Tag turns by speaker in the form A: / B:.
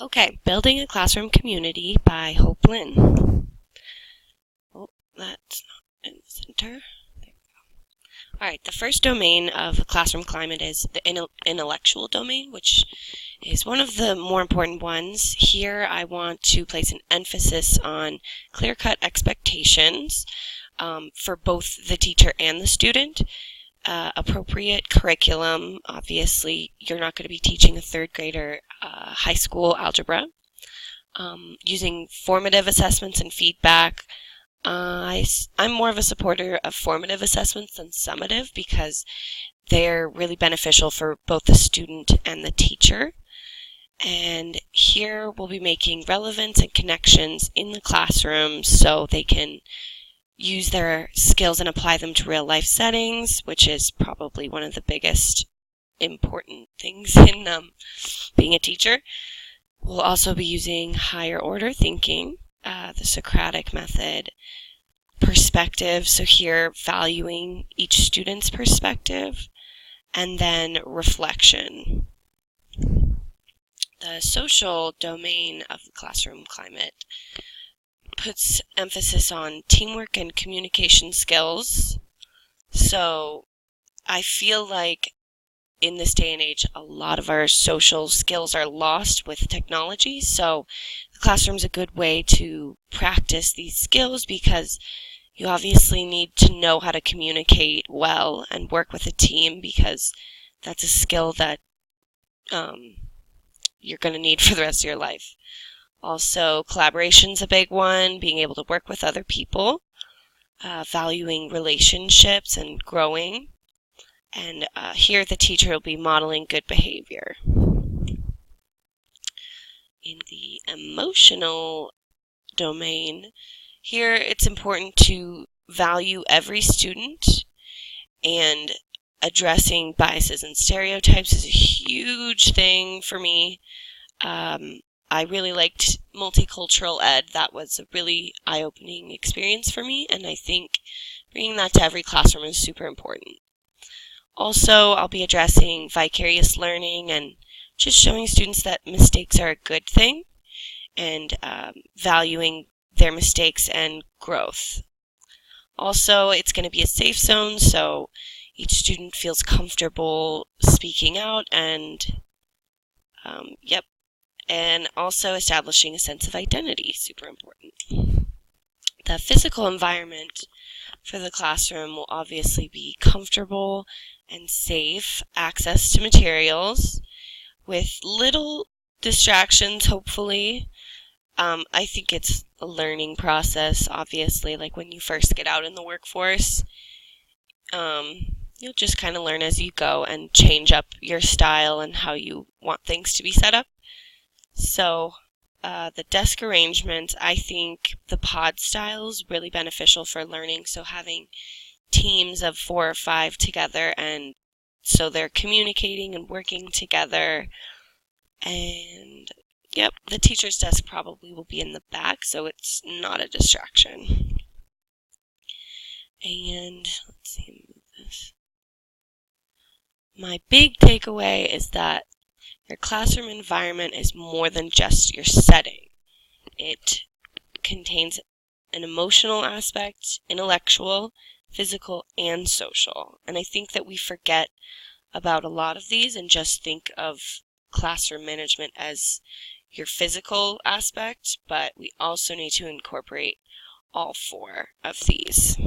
A: Okay, Building a Classroom Community by Lynn. Oh, that's not in the center. Alright, the first domain of the classroom climate is the intellectual domain, which is one of the more important ones. Here I want to place an emphasis on clear-cut expectations for both the teacher and the student. Appropriate curriculum. Obviously, you're not going to be teaching a third grader high school algebra. Using formative assessments and feedback. I'm more of a supporter of formative assessments than summative because they're really beneficial for both the student and the teacher. And here we'll be making relevance and connections in the classroom so they can use their skills and apply them to real life settings, which is probably one of the biggest important things in being a teacher. We'll also be using higher order thinking, the Socratic method, perspective, so here valuing each student's perspective, and then reflection. The social domain of the classroom climate puts emphasis on teamwork and communication skills. So I feel like in this day and age, a lot of our social skills are lost with technology. So the classroom's a good way to practice these skills because you obviously need to know how to communicate well and work with a team because that's a skill that you're going to need for the rest of your life. Also, collaboration's a big one, being able to work with other people, valuing relationships and growing. And here the teacher will be modeling good behavior. In the emotional domain, here it's important to value every student, and addressing biases and stereotypes is a huge thing for me. I really liked multicultural ed. That was a really eye-opening experience for me, and I think bringing that to every classroom is super important. Also, I'll be addressing vicarious learning and just showing students that mistakes are a good thing and valuing their mistakes and growth. Also, it's going to be a safe zone, so each student feels comfortable speaking out and, and also establishing a sense of identity, super important. The physical environment for the classroom will obviously be comfortable and safe access to materials with little distractions, hopefully. I think it's a learning process, obviously, like when you first get out in the workforce. You'll just kind of learn as you go and change up your style and how you want things to be set up. So the desk arrangement, I think the pod style is really beneficial for learning. So having teams of 4 or 5 together, and so they're communicating and working together. And yep, the teacher's desk probably will be in the back, so it's not a distraction. And let's see, move this. My big takeaway is that your classroom environment is more than just your setting. It contains an emotional aspect, intellectual, physical, and social. And I think that we forget about a lot of these and just think of classroom management as your physical aspect, but we also need to incorporate all 4 of these.